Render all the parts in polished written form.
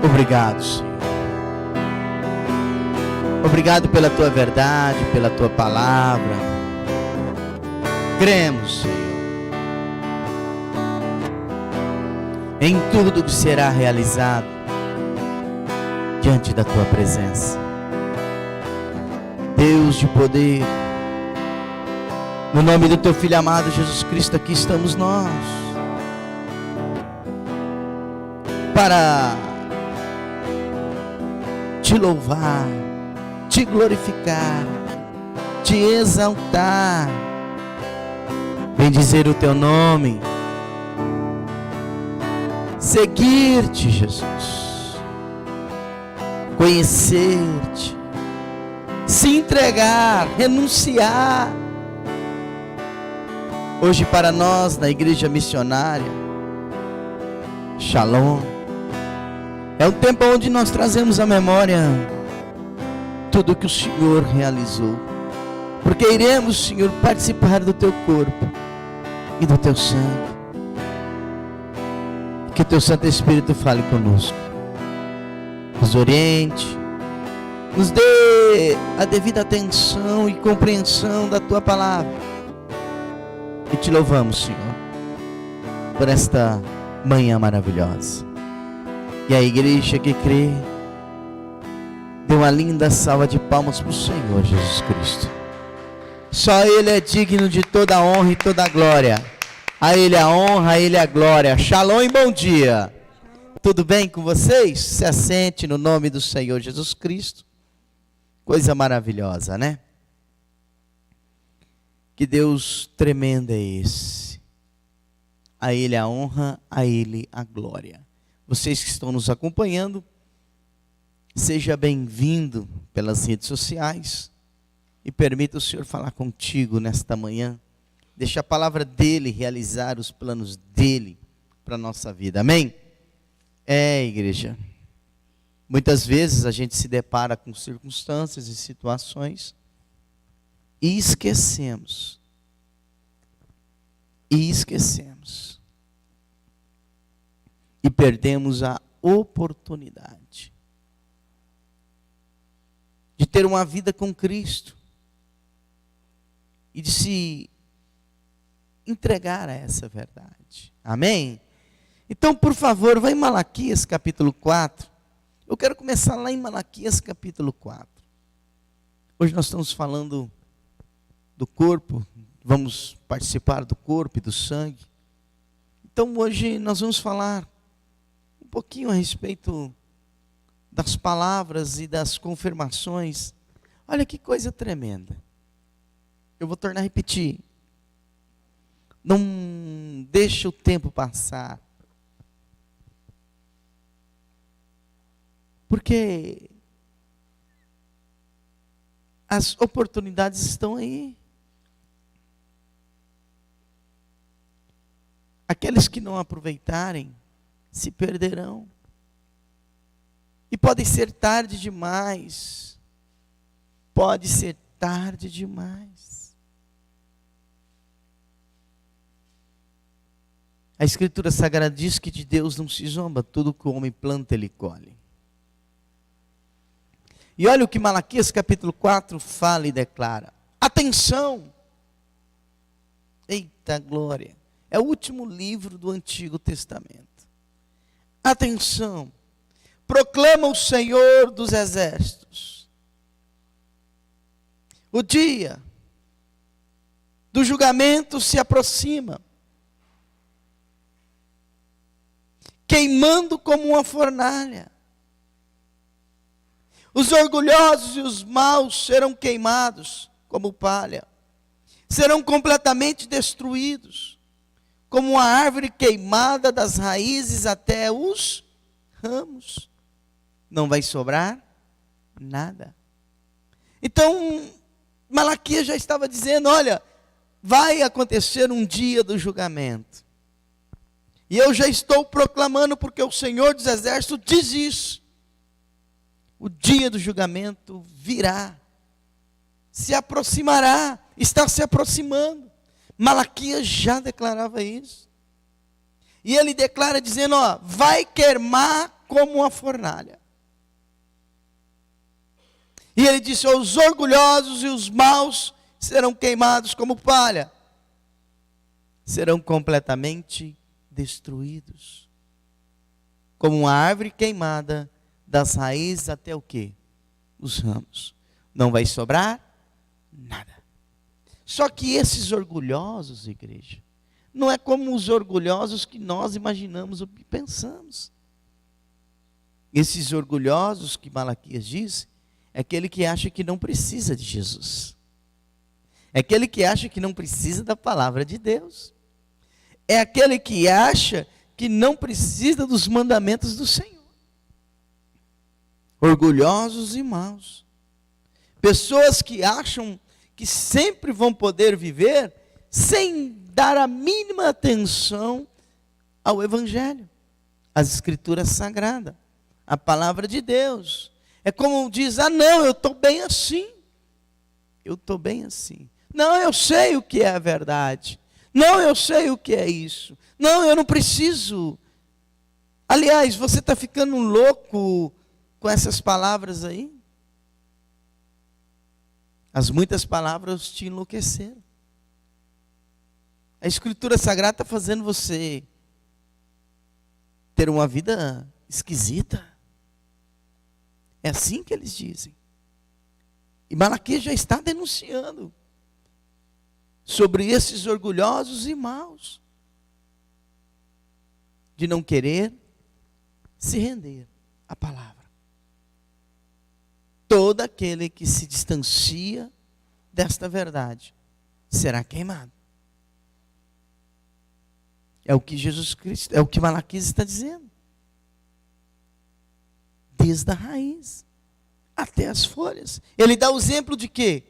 Obrigado, Senhor. Obrigado pela tua verdade, pela tua palavra. Cremos, Senhor, em tudo que será realizado diante da tua presença. Deus de poder, no nome do teu Filho amado Jesus Cristo, aqui estamos nós para te louvar, te glorificar, te exaltar, bendizer o teu nome, seguir-te, Jesus, conhecer-te, se entregar, renunciar. Hoje para nós na igreja missionária Shalom, é um tempo onde nós trazemos à memória tudo que o Senhor realizou, porque iremos, Senhor, participar do teu corpo e do teu sangue. Que o teu Santo Espírito fale conosco, nos oriente, nos dê a devida atenção e compreensão da tua palavra. E te louvamos, Senhor, por esta manhã maravilhosa. E a igreja que crê, dê uma linda salva de palmas para o Senhor Jesus Cristo. Só Ele é digno de toda a honra e toda a glória. A Ele a honra, a Ele a glória. Shalom e bom dia. Tudo bem com vocês? Se assente no nome do Senhor Jesus Cristo. Coisa maravilhosa, né? Que Deus tremendo é esse. A Ele a honra, a Ele a glória. Vocês que estão nos acompanhando, seja bem-vindo pelas redes sociais e permita o Senhor falar contigo nesta manhã. Deixa a palavra dEle realizar os planos dEle para a nossa vida. Amém? Igreja, muitas vezes a gente se depara com circunstâncias e situações e esquecemos. E perdemos a oportunidade de ter uma vida com Cristo e de se entregar a essa verdade. Amém? Então, por favor, vai em Malaquias capítulo 4. Eu quero começar lá em Malaquias capítulo 4. Hoje nós estamos falando do corpo, vamos participar do corpo e do sangue. Então hoje nós vamos falar um pouquinho a respeito das palavras e das confirmações. Olha que coisa tremenda. Eu vou tornar a repetir. Não deixa o tempo passar. Porque as oportunidades estão aí. Aqueles que não aproveitarem se perderão. E pode ser tarde demais. Pode ser tarde demais. A Escritura Sagrada diz que de Deus não se zomba, tudo que o homem planta ele colhe. E olha o que Malaquias capítulo 4 fala e declara. Atenção! Eita glória! É o último livro do Antigo Testamento. Atenção! Proclama o Senhor dos Exércitos. O dia do julgamento se aproxima, queimando como uma fornalha. Os orgulhosos e os maus serão queimados como palha. Serão completamente destruídos, como uma árvore queimada das raízes até os ramos. Não vai sobrar nada. Então, Malaquias já estava dizendo, olha, vai acontecer um dia do julgamento. E eu já estou proclamando, porque o Senhor dos Exércitos diz isso. O dia do julgamento virá, se aproximará, está se aproximando. Malaquias já declarava isso. E ele declara dizendo, vai queimar como uma fornalha. E ele disse: os orgulhosos e os maus serão queimados como palha, serão completamente destruídos, como uma árvore queimada, das raízes até o quê? Os ramos. Não vai sobrar nada. Só que esses orgulhosos, igreja, não é como os orgulhosos que nós imaginamos ou pensamos. Esses orgulhosos que Malaquias diz, é aquele que acha que não precisa de Jesus. É aquele que acha que não precisa da palavra de Deus. É aquele que acha que não precisa dos mandamentos do Senhor. Orgulhosos e maus. Pessoas que acham que sempre vão poder viver sem dar a mínima atenção ao Evangelho, às Escrituras Sagradas, à palavra de Deus. É como diz: não, eu estou bem assim. Eu estou bem assim. Não, eu sei o que é a verdade. Não, eu sei o que é isso. Não, eu não preciso. Aliás, você está ficando louco com essas palavras aí? As muitas palavras te enlouqueceram. A Escritura Sagrada está fazendo você ter uma vida esquisita. É assim que eles dizem. E Malaquias já está denunciando sobre esses orgulhosos e maus, de não querer se render à palavra. Todo aquele que se distancia desta verdade será queimado. É o que Jesus Cristo, é o que Malaquias está dizendo. Desde a raiz até as folhas. Ele dá o exemplo de quê?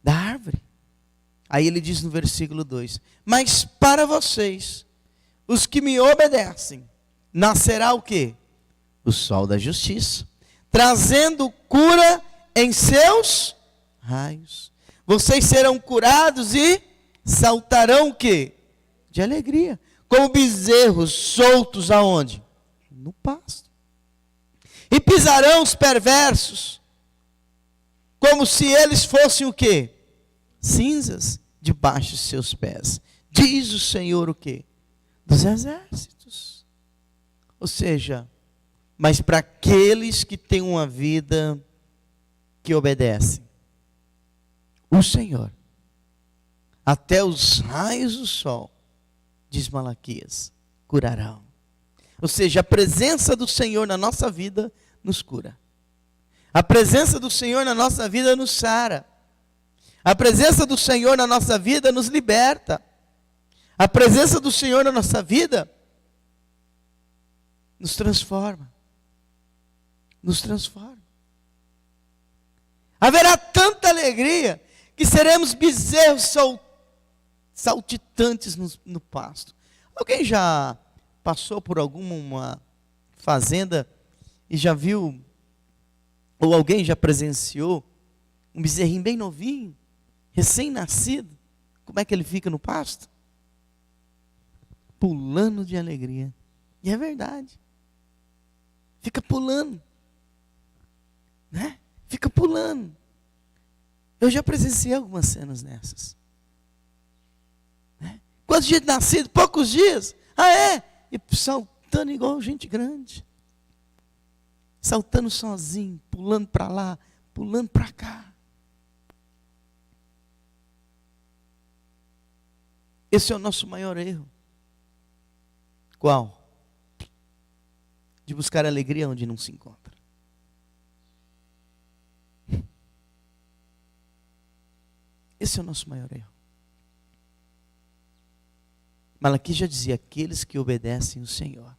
Da árvore. Aí ele diz no versículo 2: mas para vocês, os que me obedecem, nascerá o quê? O sol da justiça, trazendo cura em seus raios. Vocês serão curados e saltarão o quê? De alegria, como bezerros soltos aonde? No pasto. E pisarão os perversos, como se eles fossem o quê? Cinzas debaixo de seus pés. Diz o Senhor o quê? Dos exércitos. Ou seja, mas para aqueles que têm uma vida que obedecem, o Senhor, até os raios do sol, diz Malaquias, curarão. Ou seja, a presença do Senhor na nossa vida nos cura. A presença do Senhor na nossa vida nos sara. A presença do Senhor na nossa vida nos liberta. A presença do Senhor na nossa vida nos transforma. Nos transforma. Haverá tanta alegria que seremos bezerros saltitantes no pasto. Alguém já passou por alguma fazenda e já viu, ou alguém já presenciou um bezerrinho bem novinho, recém-nascido? Como é que ele fica no pasto? Pulando de alegria. E é verdade. Fica pulando. Né? Fica pulando. Eu já presenciei algumas cenas nessas. Né? Quantos dias de nascido? Poucos dias. Ah, é? E saltando igual gente grande. Saltando sozinho, pulando para lá, pulando para cá. Esse é o nosso maior erro. Qual? De buscar alegria onde não se encontra. Esse é o nosso maior erro. Malaquias já dizia: aqueles que obedecem o Senhor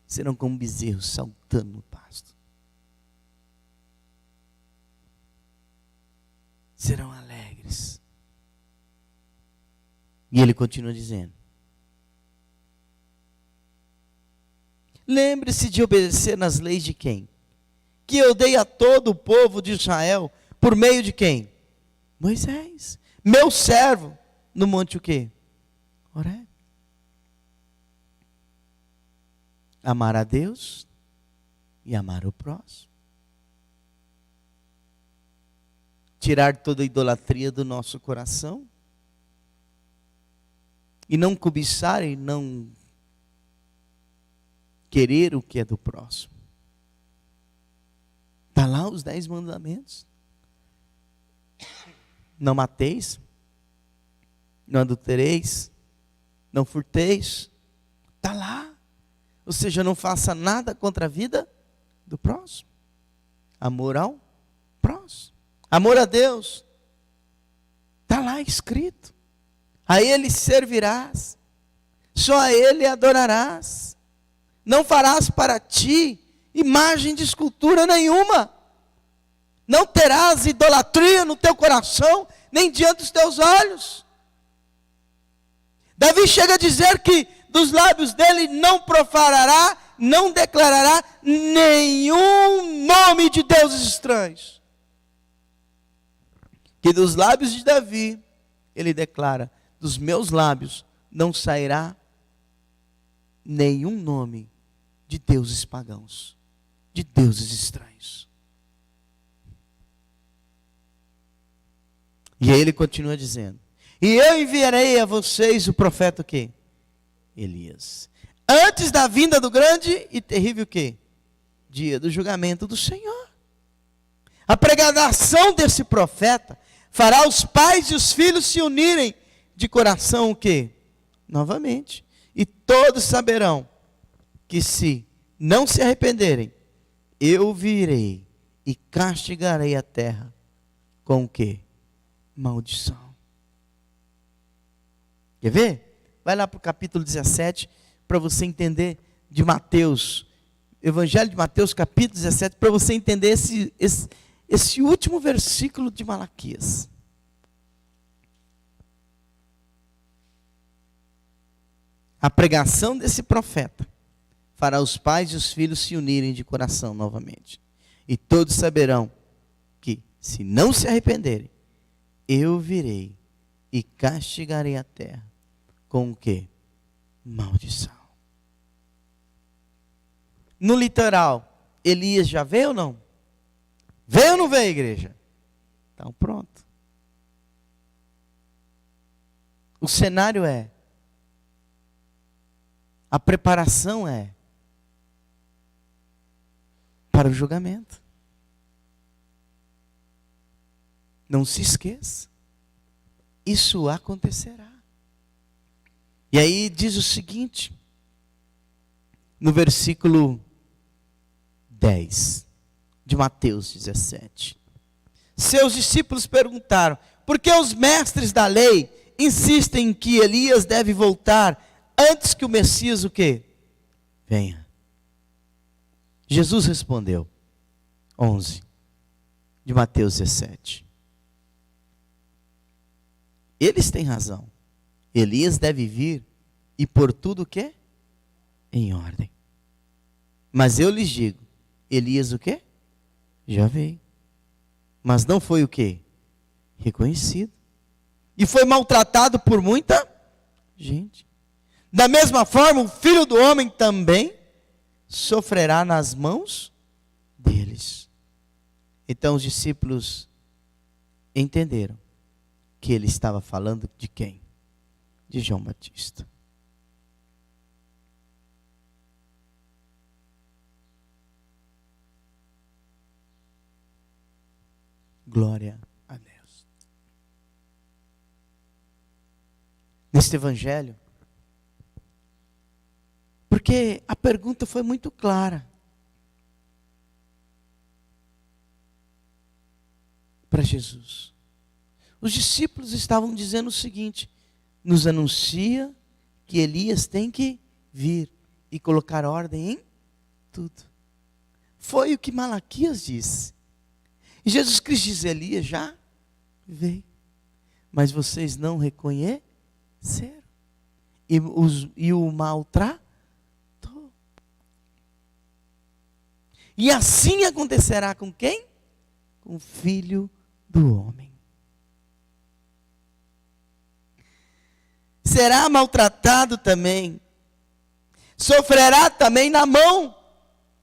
serão como bezerros saltando no pasto. Serão alegres. E ele continua dizendo: lembre-se de obedecer nas leis de quem? Que eu dei a todo o povo de Israel, por meio de quem? Moisés, meu servo, no monte o quê? Horebe. Amar a Deus e amar o próximo. Tirar toda a idolatria do nosso coração. E não cobiçar e não querer o que é do próximo. Está lá os 10 mandamentos. Não mateis, não adultereis, não furteis. Está lá. Ou seja, não faça nada contra a vida do próximo. Amor ao próximo. Amor a Deus. Está lá escrito. A Ele servirás. Só a Ele adorarás. Não farás para ti imagem de escultura nenhuma. Não terás idolatria no teu coração, nem diante dos teus olhos. Davi chega a dizer que dos lábios dele não profanará, não declarará nenhum nome de deuses estranhos. Que dos lábios de Davi, ele declara, dos meus lábios não sairá nenhum nome de deuses pagãos, de deuses estranhos. E aí ele continua dizendo, e eu enviarei a vocês o profeta o quê? Elias. Antes da vinda do grande e terrível o quê? Dia do julgamento do Senhor. A pregação desse profeta fará os pais e os filhos se unirem de coração o quê? Novamente. E todos saberão que se não se arrependerem, eu virei e castigarei a terra com o quê? Maldição. Quer ver? Vai lá para o capítulo 17, para você entender de Mateus, Evangelho de Mateus, capítulo 17, para você entender esse último versículo de Malaquias. A pregação desse profeta fará os pais e os filhos se unirem de coração novamente. E todos saberão que, se não se arrependerem, eu virei e castigarei a terra com o quê? Maldição. No literal, Elias já veio ou não? Veio ou não veio, igreja? Então pronto. O cenário é, a preparação é para o julgamento. Não se esqueça. Isso acontecerá. E aí diz o seguinte, no versículo 10 de Mateus 17. Seus discípulos perguntaram, por que os mestres da lei insistem em que Elias deve voltar antes que o Messias o quê? Venha. Jesus respondeu, 11 de Mateus 17. Eles têm razão. Elias deve vir e pôr tudo o quê? Em ordem. Mas eu lhes digo, Elias o quê? Já veio. Mas não foi o quê? Reconhecido. E foi maltratado por muita gente. Da mesma forma, o Filho do Homem também sofrerá nas mãos deles. Então os discípulos entenderam que ele estava falando de quem? De João Batista. Glória a Deus. Neste evangelho, porque a pergunta foi muito clara para Jesus. Os discípulos estavam dizendo o seguinte, nos anuncia que Elias tem que vir e colocar ordem em tudo. Foi o que Malaquias disse. E Jesus Cristo diz, Elias já veio, mas vocês não reconheceram e o maltratou. E assim acontecerá com quem? Com o Filho do Homem. Será maltratado também. sofrerá também na mão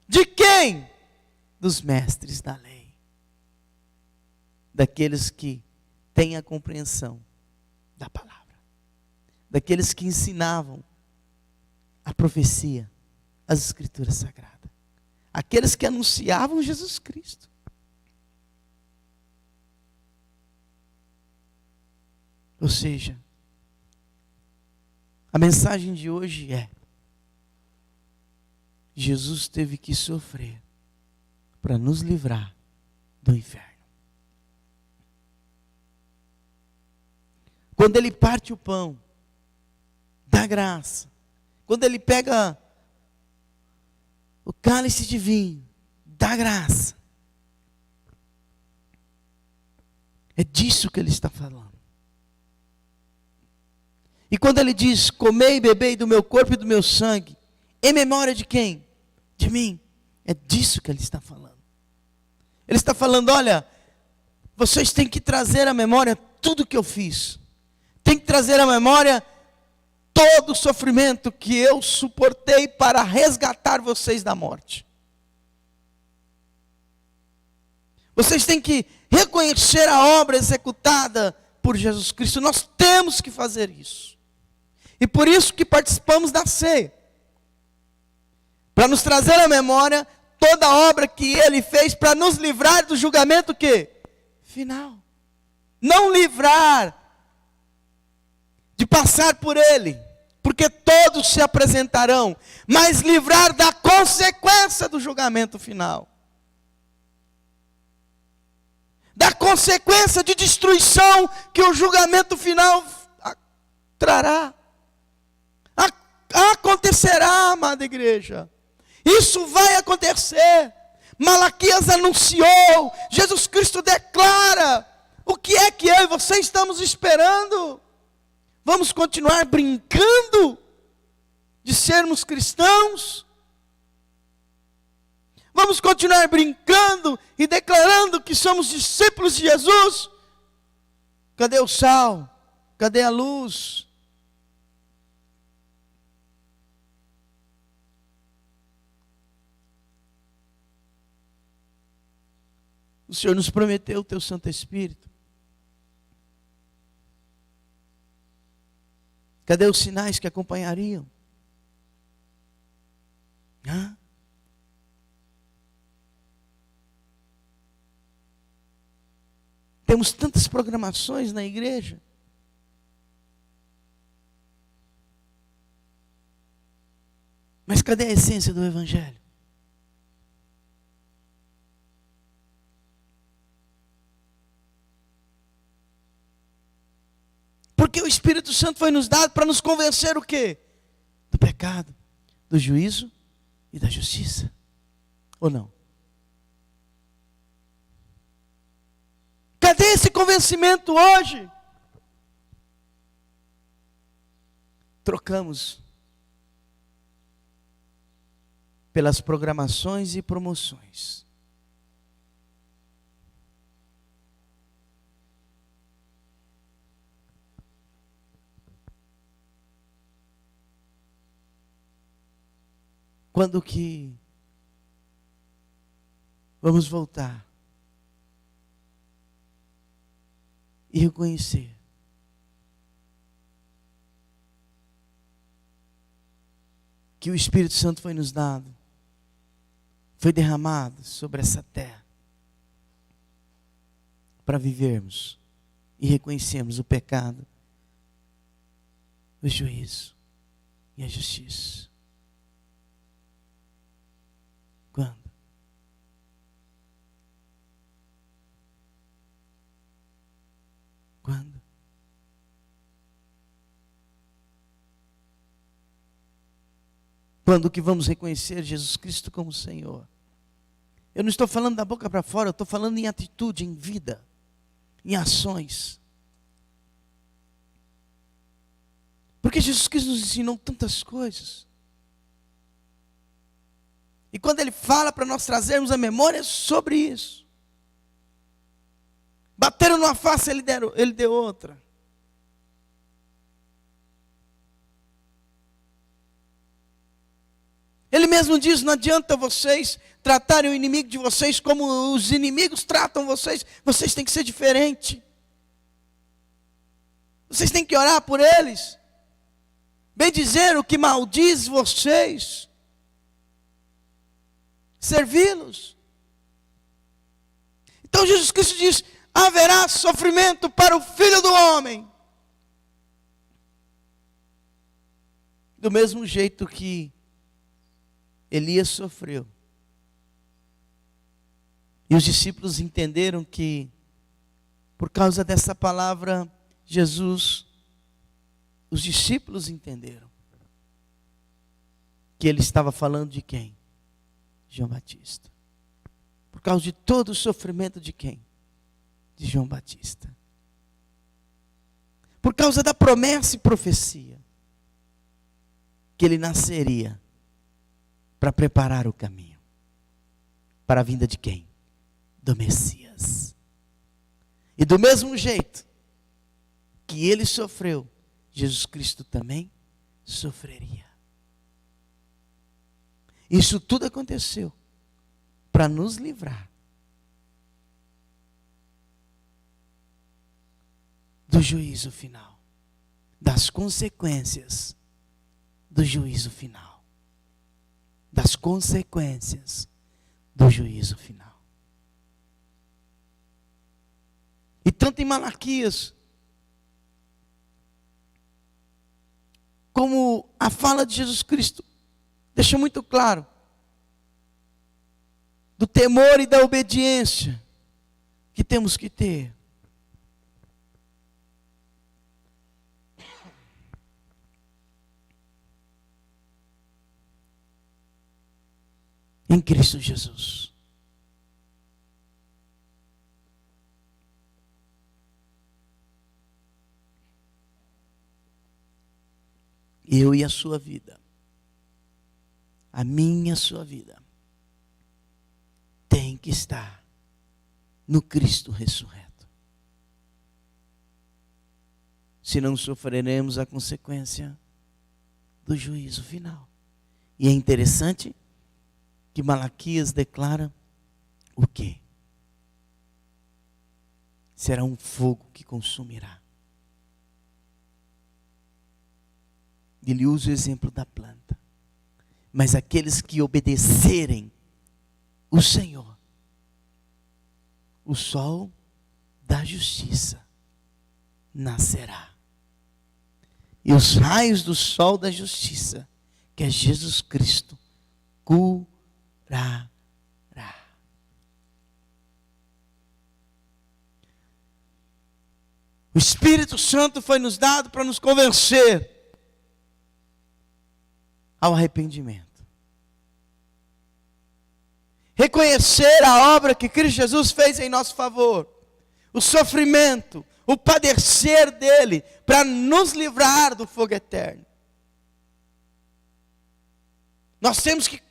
de quem? Dos mestres da lei. Daqueles que têm a compreensão da palavra. Daqueles que ensinavam a profecia, as escrituras sagradas. Aqueles que anunciavam Jesus Cristo. Ou seja, a mensagem de hoje é: Jesus teve que sofrer para nos livrar do inferno. Quando ele parte o pão da graça, quando ele pega o cálice de vinho da graça, é disso que ele está falando. E quando ele diz: comei e bebei do meu corpo e do meu sangue, em memória de quem? De mim. É disso que ele está falando. Ele está falando: olha, vocês têm que trazer à memória tudo que eu fiz. Tem que trazer à memória todo o sofrimento que eu suportei para resgatar vocês da morte. Vocês têm que reconhecer a obra executada por Jesus Cristo. Nós temos que fazer isso. E por isso que participamos da ceia. Para nos trazer à memória toda a obra que Ele fez para nos livrar do julgamento que? Final. Não livrar de passar por Ele, porque todos se apresentarão, mas livrar da consequência do julgamento final. Da consequência de destruição que o julgamento final trará. Acontecerá, amada igreja. Isso vai acontecer. Malaquias anunciou, Jesus Cristo declara. O que é que eu e você estamos esperando? Vamos continuar brincando de sermos cristãos? Vamos continuar brincando e declarando que somos discípulos de Jesus? Cadê o sal? Cadê a luz? O Senhor nos prometeu o teu Santo Espírito. Cadê os sinais que acompanhariam? Temos tantas programações na igreja. Mas cadê a essência do Evangelho? Porque o Espírito Santo foi nos dado para nos convencer o quê? Do pecado, do juízo e da justiça. Ou não? Cadê esse convencimento hoje? Trocamos pelas programações e promoções. Quando que vamos voltar e reconhecer que o Espírito Santo foi nos dado, foi derramado sobre essa terra para vivermos e reconhecermos o pecado, o juízo e a justiça? Quando? Quando? Quando que vamos reconhecer Jesus Cristo como Senhor? Eu não estou falando da boca para fora, eu estou falando em atitude, em vida, em ações. Porque Jesus Cristo nos ensinou tantas coisas. E quando Ele fala para nós trazermos a memória sobre isso. Bateram numa face, Ele deu outra. Ele mesmo diz: não adianta vocês tratarem o inimigo de vocês como os inimigos tratam vocês. Vocês têm que ser diferente. Vocês têm que orar por eles. Bem dizer o que maldiz vocês. Servi-los. Então Jesus Cristo diz: haverá sofrimento para o Filho do Homem. Do mesmo jeito que Elias sofreu. E os discípulos entenderam que, por causa dessa palavra, os discípulos entenderam que ele estava falando de quem? João Batista. Por causa de todo o sofrimento de quem? De João Batista. Por causa da promessa e profecia que ele nasceria para preparar o caminho para a vinda de quem? Do Messias. E do mesmo jeito que ele sofreu, Jesus Cristo também sofreria. Isso tudo aconteceu para nos livrar do juízo final, das consequências do juízo final. Das consequências do juízo final. E tanto em Malaquias, como a fala de Jesus Cristo, deixa muito claro do temor e da obediência que temos que ter. Em Cristo Jesus. Eu e a sua vida, a minha e a sua vida, tem que estar no Cristo ressurreto. Senão sofreremos a consequência do juízo final. E é interessante que Malaquias declara o quê? Será um fogo que consumirá. Ele usa o exemplo da planta. Mas aqueles que obedecerem o Senhor, o sol da justiça nascerá. E os raios do sol da justiça, que é Jesus Cristo, curará. O Espírito Santo foi nos dado para nos convencer ao arrependimento. Reconhecer a obra que Cristo Jesus fez em nosso favor. O sofrimento, o padecer dele, para nos livrar do fogo eterno. Nós temos que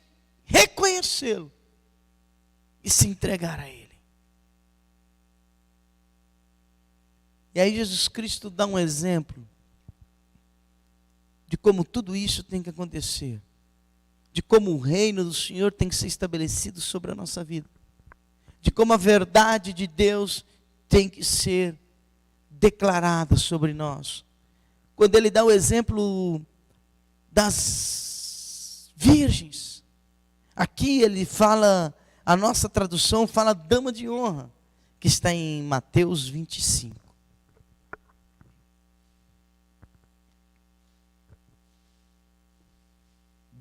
reconhecê-lo e se entregar a ele. E aí Jesus Cristo dá um exemplo de como tudo isso tem que acontecer, de como o reino do Senhor tem que ser estabelecido sobre a nossa vida, de como a verdade de Deus tem que ser declarada sobre nós. Quando ele dá o exemplo das virgens, aqui ele fala, a nossa tradução fala dama de honra, que está em Mateus 25.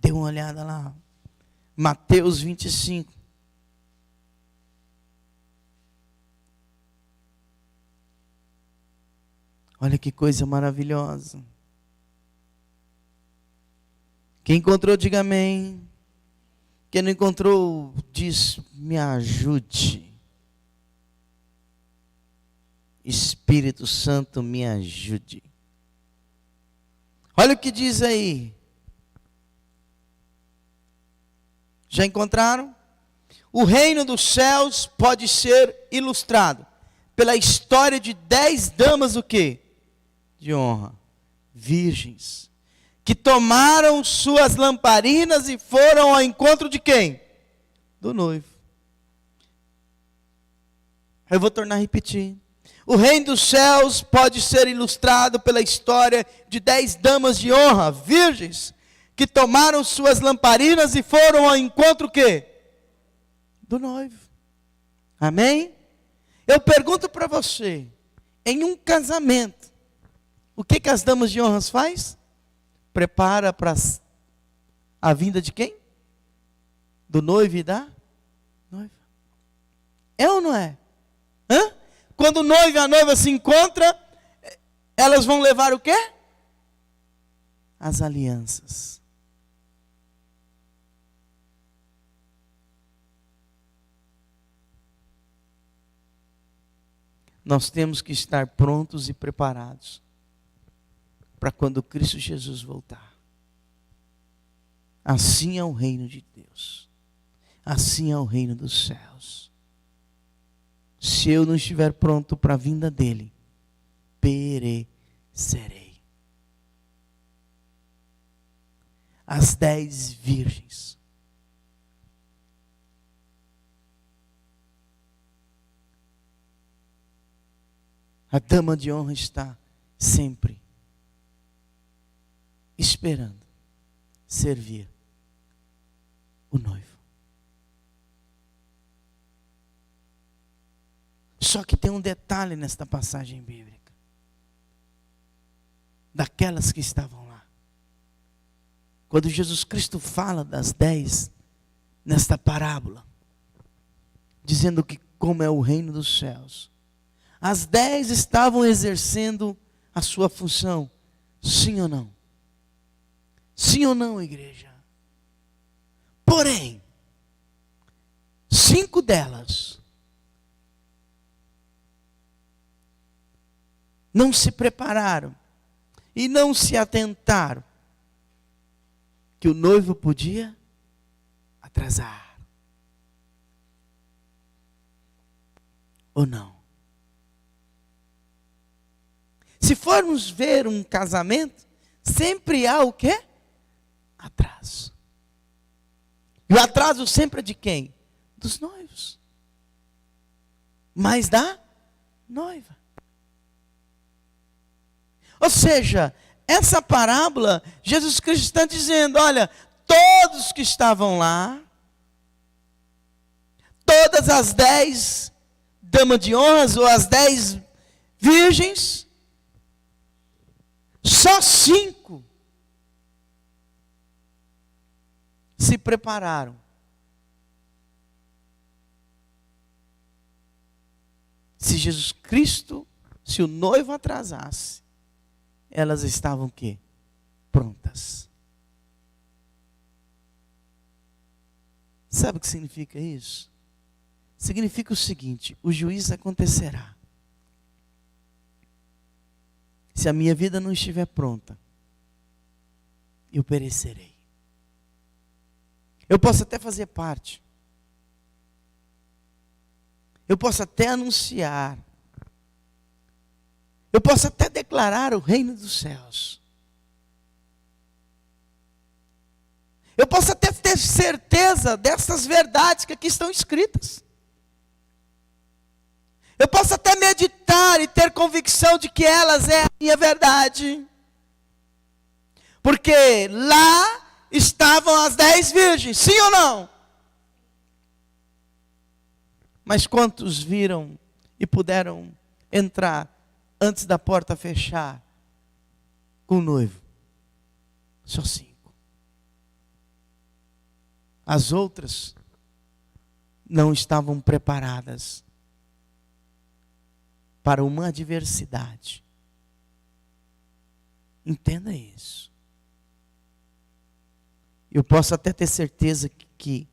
Dê uma olhada lá. Mateus 25. Olha que coisa maravilhosa. Quem encontrou, diga amém. Quem não encontrou, diz, me ajude. Espírito Santo, me ajude. Olha o que diz aí. Já encontraram? O reino dos céus pode ser ilustrado pela história de 10 damas o quê? De honra, virgens, que tomaram suas lamparinas e foram ao encontro de quem? Do noivo. Eu vou tornar a repetir. O reino dos céus pode ser ilustrado pela história de 10 damas de honra, virgens, que tomaram suas lamparinas e foram ao encontro quê? Do noivo. Amém? Eu pergunto para você, em um casamento, o que as damas de honra faz? Prepara para a vinda de quem? Do noivo e da noiva. É ou não é? Hã? Quando o noivo e a noiva se encontram, elas vão levar o quê? As alianças. Nós temos que estar prontos e preparados para quando Cristo Jesus voltar. Assim é o reino de Deus. Assim é o reino dos céus. Se eu não estiver pronto para a vinda dele, perecerei. As 10 virgens. A dama de honra está sempre esperando servir o noivo. Só que tem um detalhe nesta passagem bíblica. Daquelas que estavam lá. Quando Jesus Cristo fala das 10, nesta parábola, dizendo que como é o reino dos céus, as 10 estavam exercendo a sua função, sim ou não? Sim ou não, igreja? Porém, 5 delas não se prepararam e não se atentaram que o noivo podia atrasar. Ou não? Se formos ver um casamento, sempre há o quê? Atraso. E o atraso sempre é de quem? Dos noivos. Mas da noiva. Ou seja, essa parábola, Jesus Cristo está dizendo, olha, todos que estavam lá, todas as 10 damas de honras, ou as 10 virgens, só 5 se prepararam. Se Jesus Cristo, se o noivo atrasasse, elas estavam o quê? Prontas. Sabe o que significa isso? Significa o seguinte: o juízo acontecerá. Se a minha vida não estiver pronta, eu perecerei. Eu posso até fazer parte. Eu posso até anunciar. Eu posso até declarar o reino dos céus. Eu posso até ter certeza dessas verdades que aqui estão escritas. Eu posso até meditar e ter convicção de que elas é a minha verdade. Porque lá estavam as 10 virgens, sim ou não? Mas quantos viram e puderam entrar antes da porta fechar com o noivo? Só 5. As outras não estavam preparadas para uma adversidade. Entenda isso. Eu posso até ter certeza que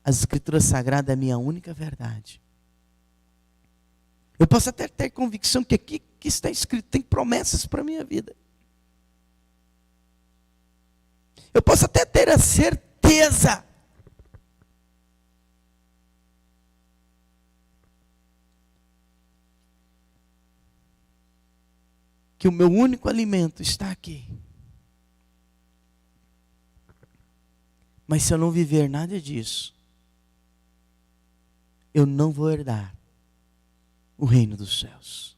as Escrituras Sagradas é a minha única verdade. Eu posso até ter convicção que aqui que está escrito tem promessas para a minha vida. Eu posso até ter a certeza que o meu único alimento está aqui. Mas se eu não viver nada disso, eu não vou herdar o reino dos céus.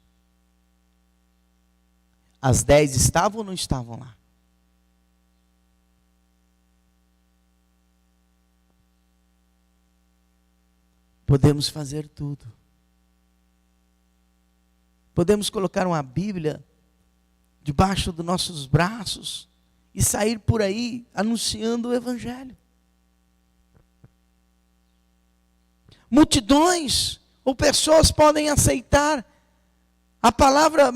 As 10 estavam ou não estavam lá? Podemos fazer tudo. Podemos colocar uma Bíblia debaixo dos nossos braços e sair por aí anunciando o Evangelho. Multidões ou pessoas podem aceitar a palavra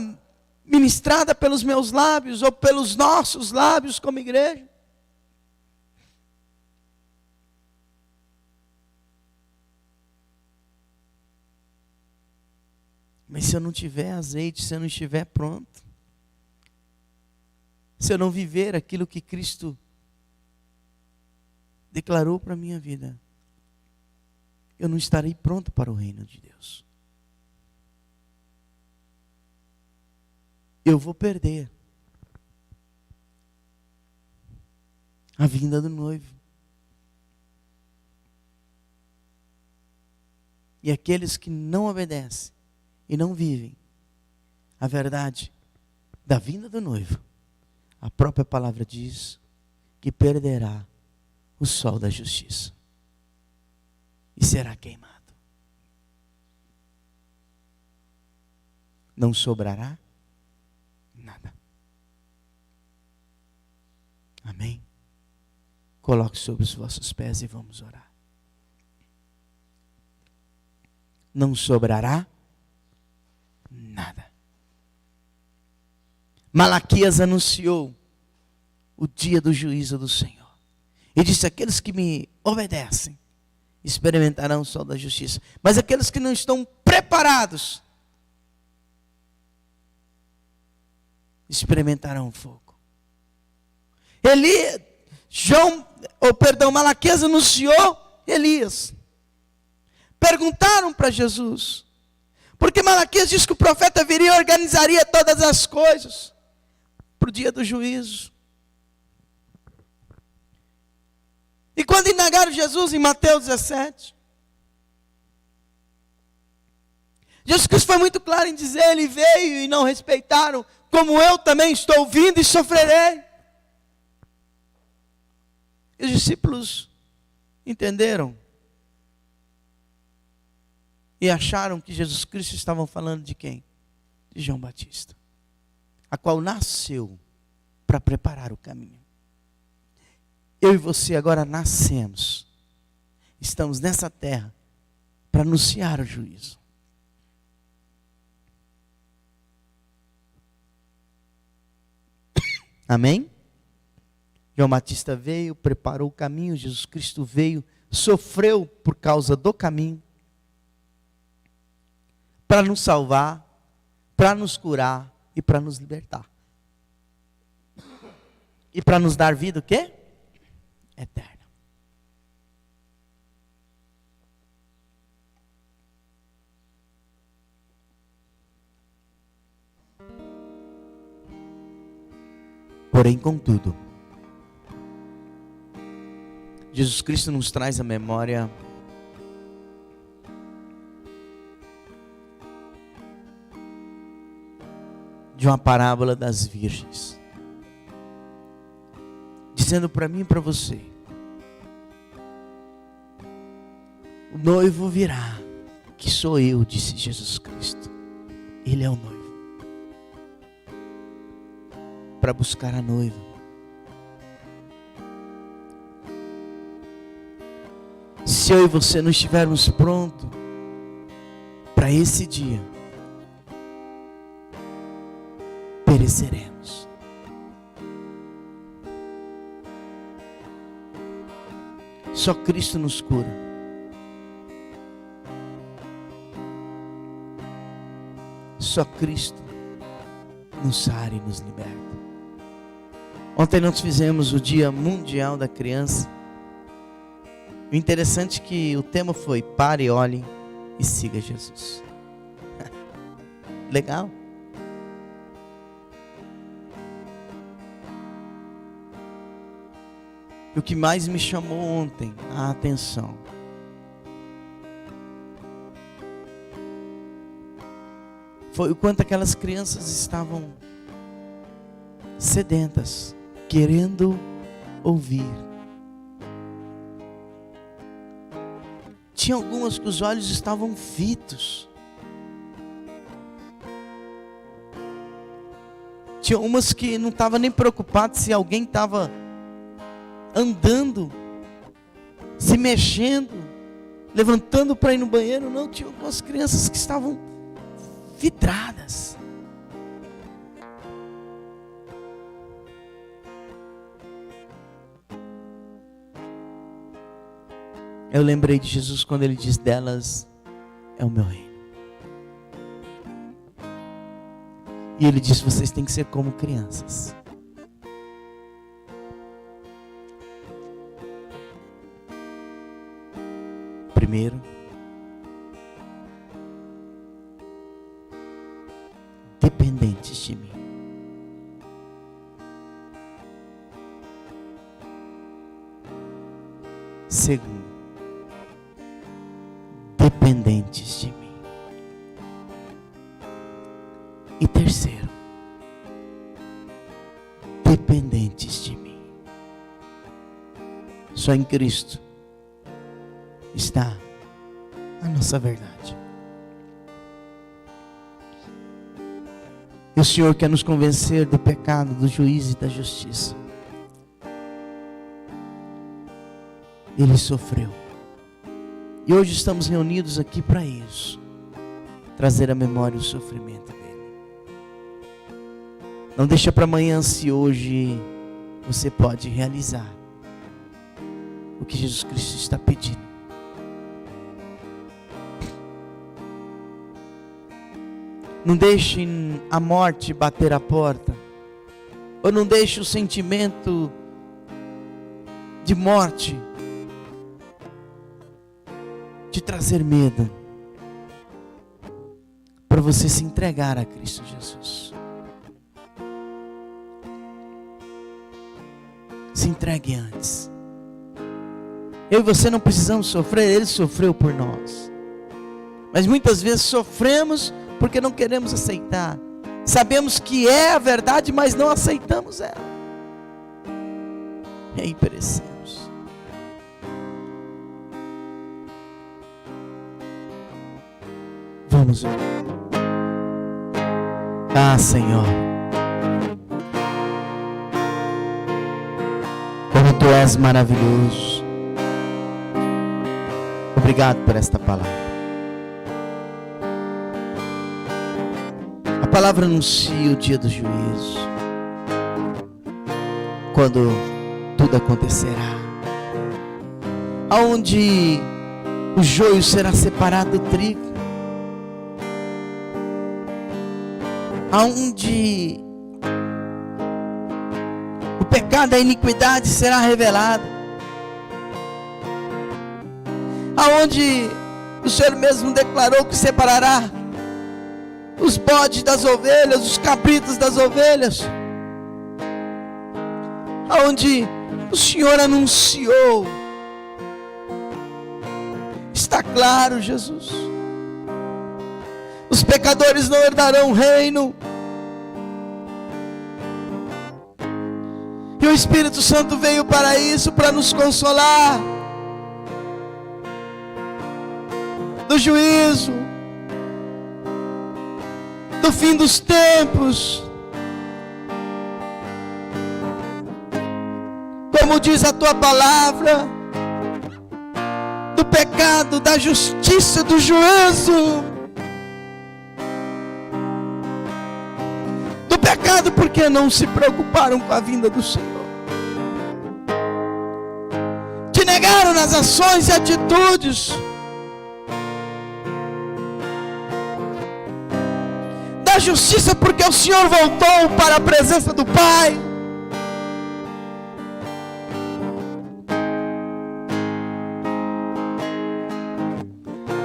ministrada pelos meus lábios ou pelos nossos lábios como igreja. Mas se eu não tiver azeite, se eu não estiver pronto, se eu não viver aquilo que Cristo declarou para a minha vida, eu não estarei pronto para o reino de Deus. Eu vou perder a vinda do noivo. E aqueles que não obedecem e não vivem a verdade da vinda do noivo, a própria palavra diz que perderá o sol da justiça e será queimado. Não sobrará nada. Amém? Coloque sobre os vossos pés e vamos orar. Não sobrará nada. Malaquias anunciou o dia do juízo do Senhor. E disse: aqueles que me obedecem experimentarão o sol da justiça. Mas aqueles que não estão preparados experimentarão fogo. Malaquias anunciou Elias. Perguntaram para Jesus, porque Malaquias disse que o profeta viria e organizaria todas as coisas para o dia do juízo. E quando indagaram Jesus em Mateus 17, Jesus Cristo foi muito claro em dizer: ele veio e não respeitaram, como eu também estou vindo e sofrerei. E os discípulos entenderam e acharam que Jesus Cristo estava falando de quem? De João Batista, a qual nasceu para preparar o caminho. Eu e você agora nascemos, estamos nessa terra para anunciar o juízo. Amém? João Batista veio, preparou o caminho, Jesus Cristo veio, sofreu por causa do caminho, para nos salvar, para nos curar e para nos libertar. E para nos dar vida o quê? Eterna. Porém, contudo, Jesus Cristo nos traz a memória de uma parábola das virgens, dizendo para mim e para você: o noivo virá, que sou eu, disse Jesus Cristo. Ele é o noivo, para buscar a noiva. Se eu e você não estivermos prontos para esse dia, pereceremos. Só Cristo nos cura. Só Cristo nos sara e nos liberta. Ontem nós fizemos o Dia Mundial da Criança. O interessante é que o tema foi: pare, olhe e siga Jesus. Legal? E o que mais me chamou ontem a atenção foi o quanto aquelas crianças estavam sedentas, querendo ouvir. Tinha algumas que os olhos estavam fitos. Tinha umas que não estavam nem preocupadas se alguém estava andando, se mexendo, levantando para ir no banheiro. Não, tinha algumas crianças que estavam vidradas. Eu lembrei de Jesus quando ele diz: delas é o meu reino. E ele disse: vocês têm que ser como crianças. Primeiro, dependentes de mim. Segundo, dependentes de mim. E terceiro, dependentes de mim. Só em Cristo está a nossa verdade. E o Senhor quer nos convencer do pecado, do juízo e da justiça. Ele sofreu. E hoje estamos reunidos aqui para isso. Trazer à memória o sofrimento dele. Não deixa para amanhã, se hoje você pode realizar o que Jesus Cristo está pedindo. Não deixe a morte bater a porta. Ou não deixe o sentimento de morte te trazer medo, para você se entregar a Cristo Jesus. Se entregue antes. Eu e você não precisamos sofrer, Ele sofreu por nós. Mas muitas vezes sofremos porque não queremos aceitar. Sabemos que é a verdade, mas não aceitamos ela. E aí perecemos. Vamos orar. Ah, Senhor, como Tu és maravilhoso. Obrigado por esta palavra. A palavra anuncia o dia do juízo, quando tudo acontecerá, aonde o joio será separado do trigo, aonde o pecado e a iniquidade será revelado, aonde o Senhor mesmo declarou que separará os bodes das ovelhas, os cabritos das ovelhas, aonde o Senhor anunciou. Está claro, Jesus, os pecadores não herdarão o reino. E o Espírito Santo veio para isso, para nos consolar do juízo, do fim dos tempos. Como diz a Tua palavra, do pecado, da justiça, do juízo. Do pecado porque não se preocuparam com a vinda do Senhor. Te negaram nas ações e atitudes. Da justiça porque o Senhor voltou para a presença do Pai.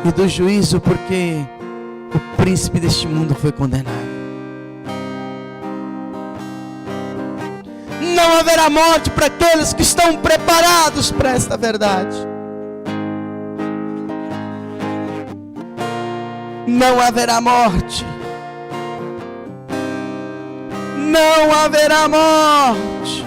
E do juízo porque o príncipe deste mundo foi condenado. Não haverá morte para aqueles que estão preparados para esta verdade. Não haverá morte. Não haverá morte.